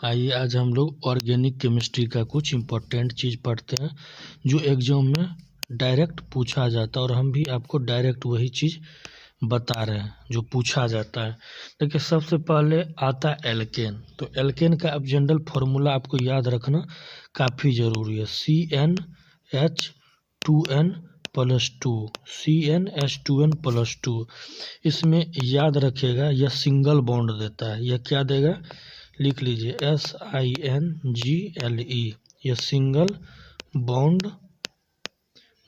आइए आज हम लोग ऑर्गेनिक केमिस्ट्री का कुछ इम्पोर्टेंट चीज़ पढ़ते हैं जो एग्जाम में डायरेक्ट पूछा जाता है और हम भी आपको डायरेक्ट वही चीज़ बता रहे हैं जो पूछा जाता है। देखिए सबसे पहले आता है एल्केन। तो एल्केन का अब जनरल फार्मूला आपको याद रखना काफ़ी ज़रूरी है। CnH2n+2 CnH2n+2। इसमें याद रखिएगा यह सिंगल बॉन्ड देता है। यह क्या देगा लिख लीजिए SINGLE। यह सिंगल बॉन्ड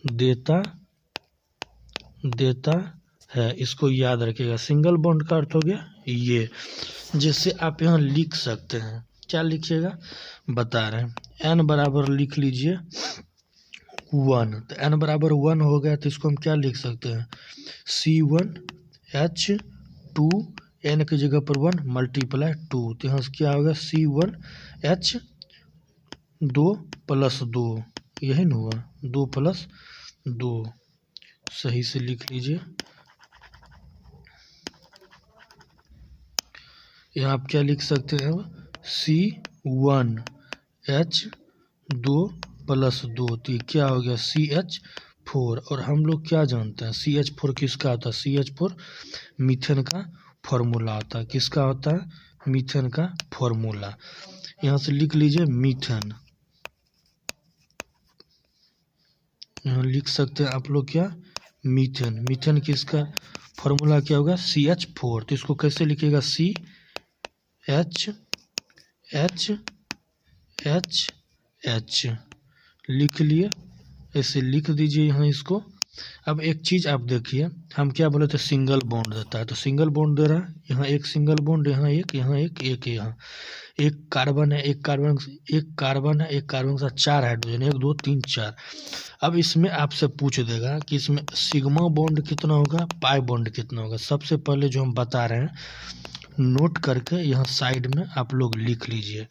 देता है, इसको याद रखिएगा। सिंगल बॉन्ड का अर्थ हो गया ये, जिससे आप यहाँ लिख सकते हैं। क्या लिखिएगा बता रहे हैं। n बराबर लिख लीजिए 1। तो n बराबर 1 हो गया तो इसको हम क्या लिख सकते हैं C1H2 n की जगह पर 1 × 2। तो यहाँ से क्या होगा C1H2+2, यही ना हुआ 2+2। सही से लिख लीजिए। यहाँ आप क्या लिख सकते हैं C1H2+2। तो ये क्या हो गया CH4। और हम लोग क्या जानते हैं CH4 किसका होता है। CH4 मीथेन का फॉर्मूला होता है। किसका होता है मीथेन का फॉर्मूला। यहाँ से लिख लीजिए मीथेन। यहाँ लिख सकते हैं आप लोग क्या मीथेन। मीथेन किसका फॉर्मूला क्या होगा CH4। तो इसको कैसे लिखिएगा CHHH लिख लिए। ऐसे लिख दीजिए यहाँ इसको। अब एक चीज़ आप देखिए, हम क्या बोले थे सिंगल बॉन्ड देता है। तो सिंगल बॉन्ड दे रहा है, यहाँ एक सिंगल बॉन्ड, यहाँ एक, यहाँ एक, यहाँ एक कार्बन है, एक कार्बन है, एक कार्बन के साथ 4 हाइड्रोजन, 1 2 3 4। अब इसमें आपसे पूछ देगा कि इसमें सिग्मा बॉन्ड कितना होगा, पाई बॉन्ड कितना होगा। सबसे पहले जो हम बता रहे हैं नोट करके यहाँ साइड में आप लोग लिख लीजिए।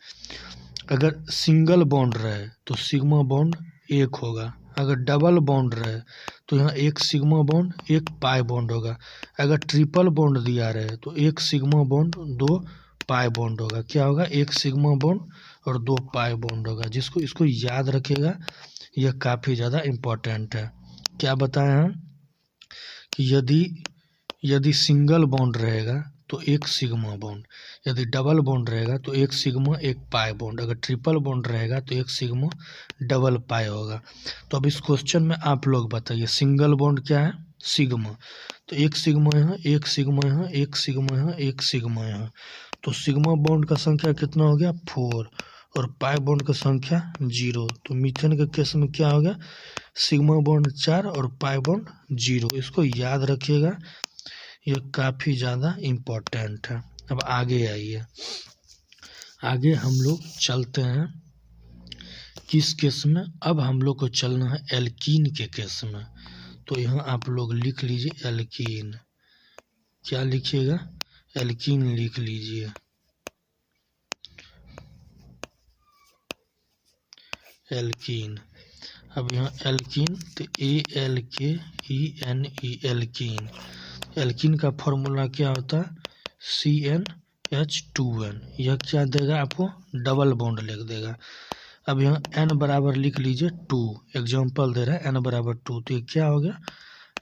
अगर सिंगल बॉन्ड रहे तो सिग्मा बॉन्ड 1 होगा। अगर डबल बॉन्ड रहे तो यहाँ 1 सिग्मा बॉन्ड 1 पाई बॉन्ड होगा। अगर ट्रिपल बॉन्ड दिया रहे तो 1 सिग्मा बॉन्ड 2 पाई बॉन्ड होगा। क्या होगा 1 सिग्मा बॉन्ड और 2 पाई बॉन्ड होगा। इसको याद रखिएगा, यह काफ़ी ज़्यादा इम्पोर्टेंट है। क्या बताएं हम कि यदि सिंगल बॉन्ड रहेगा तो 1 सिग्मा बॉन्ड, यदि डबल बॉन्ड रहेगा तो 1 सिग्मा 1 पाई बॉन्ड, अगर ट्रिपल बॉन्ड रहेगा तो 1 सिग्मा डबल पाई होगा। तो अब इस क्वेश्चन में आप लोग बताइए सिंगल बॉन्ड क्या है सिग्मा। तो 1 सिग्मा यहाँ, 1 सिग्मा यहाँ, 1 सिग्मा यहाँ, 1 सिग्मा यहाँ। तो सिग्मा बॉन्ड का संख्या कितना हो गया 4 और पाई बॉन्ड का संख्या 0। तो मीथेन के केस में क्या हो गया सिग्मा बॉन्ड 4 और पाई बॉन्ड 0। इसको याद रखिएगा, ये काफ़ी ज़्यादा इम्पोर्टेंट है। अब आगे आइए, आगे हम लोग चलते हैं किस केस में। अब हम लोग को चलना है एल्कीन के केस में। तो यहाँ आप लोग लिख लीजिए एल्कीन। क्या लिखिएगा एल्कीन लिख लीजिए। एल्कीन। अब यहाँ एल्कीन तो ALKENE एल्कीन। एल्कीन का फॉर्मूला क्या होता है CnH2n। यह क्या देगा आपको डबल बॉन्ड लिख देगा। अब यहाँ n बराबर लिख लीजिए 2। एग्जाम्पल दे रहा है n बराबर 2। तो ये क्या हो गया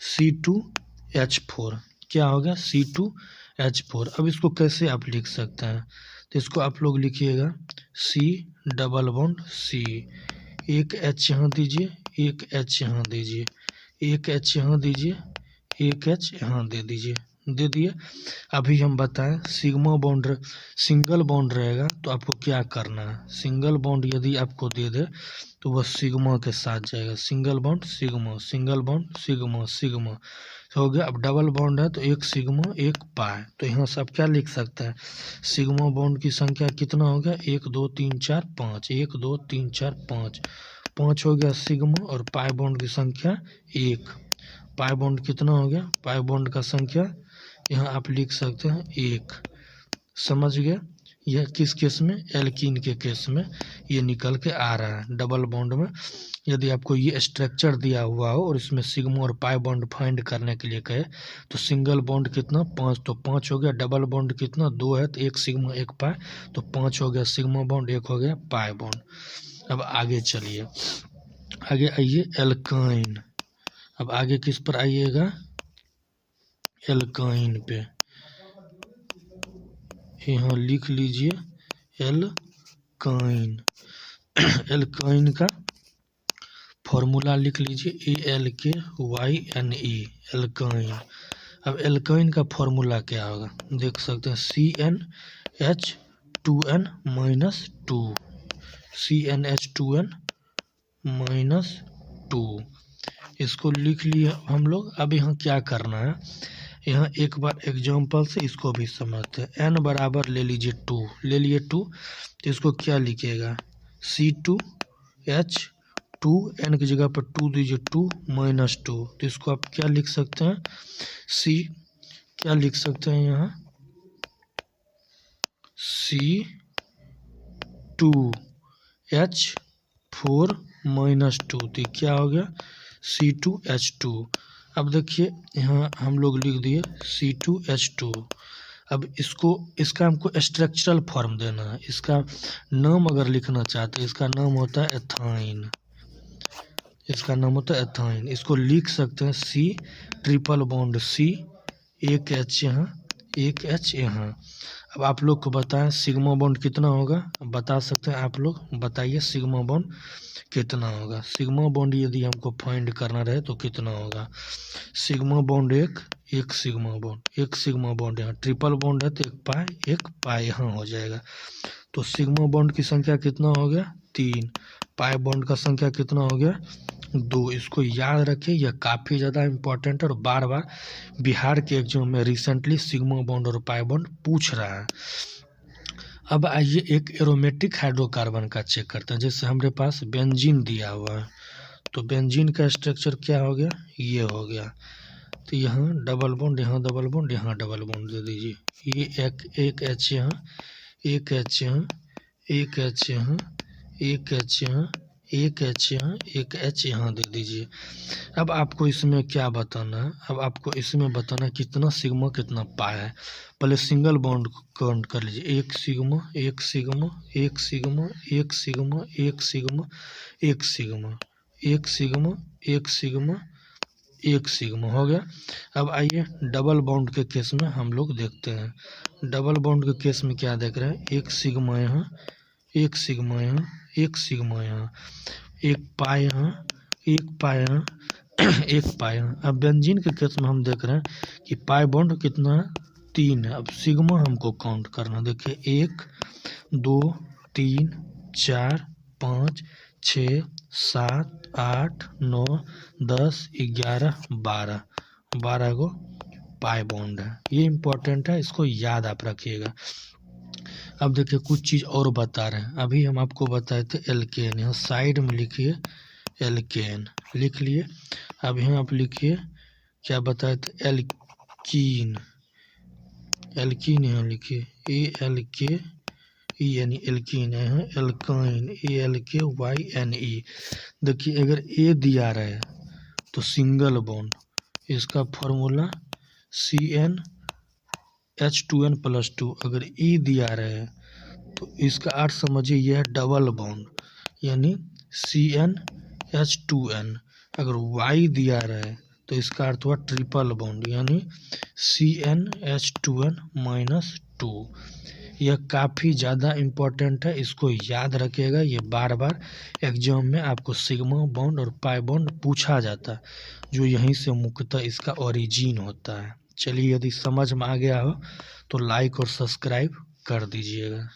C2H4। क्या हो गया C2H4। अब इसको कैसे आप लिख सकते हैं तो इसको आप लोग लिखिएगा C डबल बॉन्ड C। एक H यहाँ दीजिए, एक H यहाँ दीजिए, एक H यहाँ दीजिए, एक H यहाँ दे दीजिए, दे दिए। अभी हम बताएं सिंगल बॉन्ड रहेगा तो आपको क्या करना है। सिंगल बॉन्ड यदि आपको दे दे तो वह सिग्मा के साथ जाएगा। Single bond sigma, single bond sigma, sigma हो गया। अब डबल बॉन्ड है तो 1 सिग्मा 1 पाई। तो यहाँ से आप क्या लिख सकते हैं सिग्मा बॉन्ड की संख्या कितना हो गया 1 2 3 4 5, 1 2 3 4 5, 5 हो गया सिग्मा। और पाई बॉन्ड की संख्या 1। पाई बॉन्ड कितना हो गया पाई बॉन्ड का संख्या यहाँ आप लिख सकते हैं 1। समझ गए। यह किस केस में एल्कीन के केस में ये निकल के आ रहा है डबल बॉन्ड में। यदि आपको ये स्ट्रक्चर दिया हुआ हो और इसमें सिग्मा और पाई बॉन्ड फाइंड करने के लिए कहे तो सिंगल बॉन्ड कितना 5, तो 5 हो गया। डबल बॉन्ड कितना 2 है, तो 1 सिग्मा 1 पाई, तो 5 हो गया सिग्मा बॉन्ड, 1 हो गया पाई बॉन्ड। अब आगे चलिए, आगे आइए एल्काइन। अब आगे किस पर आइएगा, एल्काइन पे। यहाँ लिख लीजिए एल्काइन। एल्काइन का फॉर्मूला लिख लीजिए ALKYNE, एल्काइन। अब एल्काइन का फॉर्मूला क्या होगा देख सकते हैं, CnH2n - 2, CnH2n - 2। इसको लिख लिए हम लोग। अब यहाँ क्या करना है, यहाँ एक बार एग्जाम्पल से इसको भी समझते हैं। n बराबर ले लीजिए 2, ले लिए 2, तो इसको क्या लिखिएगा C2H2, n की जगह पर 2 दीजिए 2 - 2, तो इसको आप क्या लिख सकते हैं, क्या लिख सकते हैं यहाँ C2H4 - 2, तो क्या हो गया C2H2। अब देखिए यहाँ हम लोग लिख दिए C2H2। अब इसका हमको स्ट्रक्चरल फॉर्म देना है। इसका नाम अगर लिखना चाहते हैं, इसका नाम होता है एथाइन, इसका नाम होता है एथाइन। इसको लिख सकते हैं C ट्रिपल बॉन्ड C, एक H यहाँ, एक H यहाँ। अब आप लोग को बताएं सिग्मा बॉन्ड कितना होगा, बता सकते हैं आप लोग, बताइए सिग्मा बॉन्ड कितना होगा। सिग्मा बॉन्ड यदि हमको फाइंड करना रहे तो कितना होगा, सिग्मा बॉन्ड एक सिग्मा बॉन्ड, एक सिग्मा बॉन्ड यहाँ, ट्रिपल बॉन्ड है तो एक पाई यहाँ हो जाएगा। तो सिग्मा बॉन्ड की संख्या कितना हो गया 3, पाई बॉन्ड का संख्या कितना हो गया 2। इसको याद रखिए, यह काफ़ी ज़्यादा इम्पोर्टेंट है और बार बार बिहार के एग्जाम में रिसेंटली सिग्मा बॉन्ड और पाई बॉन्ड पूछ रहा है। अब आइए एक एरोमेटिक हाइड्रोकार्बन का चेक करते हैं। जैसे हमारे पास बेंजीन दिया हुआ है, तो बेंजीन का स्ट्रक्चर क्या हो गया, ये हो गया। तो यहाँ डबल बॉन्ड, यहाँ डबल बॉन्ड, यहाँ डबल बॉन्ड दे दीजिए। ये एक H यहाँ, एक H यहाँ, एक H यहाँ, एक H यहाँ, एक H यहाँ, एक H यहाँ दे दीजिए। अब आपको इसमें क्या बताना है, अब आपको इसमें बताना है कितना सिग्मा कितना पाई है। पहले सिंगल बॉन्ड काउंट कर लीजिए, एक सिग्मा, एक सिग्मा, एक सिग्मा, एक सिग्मा, एक सिग्मा, एक सिग्मा, एक सिग्मा, एक सिग्मा, एक सिग्मा हो गया। अब आइए डबल बॉन्ड के केस में हम लोग देखते हैं। डबल बॉन्ड के केस में क्या देख रहे हैं, एक सिग्मा यहाँ, एक सिग्मा यहाँ, एक सिग्मा यहाँ, एक पाई यहाँ, एक पाई यहाँ, एक पाई यहाँ। अब बेंजीन के केस में हम देख रहे हैं कि पाई बॉन्ड कितना है 3 है। अब सिग्मा हमको काउंट करना, देखिए 1 2 3 4 5 6 7 8 9 10 11 12 को पाई बॉन्ड है। ये इम्पोर्टेंट है, इसको याद आप रखिएगा। अब देखिए कुछ चीज़ और बता रहे हैं। अभी हम आपको बताए थे एल्केन, यहाँ साइड में लिखिए एल्केन, लिख लिए। अब यहाँ आप लिखिए क्या बताए थे, एल्कीन, एल्कीन यहाँ लिखिए ALKE यानी एल्कीन है, यहाँ एल्काइन ALKYNE। देखिए अगर A दिया रहे तो सिंगल बॉन्ड, इसका फॉर्मूला CnH2n + 2। अगर E दिया रहे तो इसका अर्थ समझिए यह है डबल बॉन्ड यानी CnH2n। अगर Y दिया रहे तो इसका अर्थ हुआ ट्रिपल बॉन्ड यानी CnH2n - 2। यह काफ़ी ज़्यादा इम्पोर्टेंट है, इसको याद रखिएगा। ये बार बार एग्जाम में आपको सिग्मा बॉन्ड और पाई बॉन्ड पूछा जाता है, जो यहीं से मुख्यतः इसका ओरिजिन होता है। चलिए यदि समझ में आ गया हो तो लाइक और सब्सक्राइब कर दीजिएगा।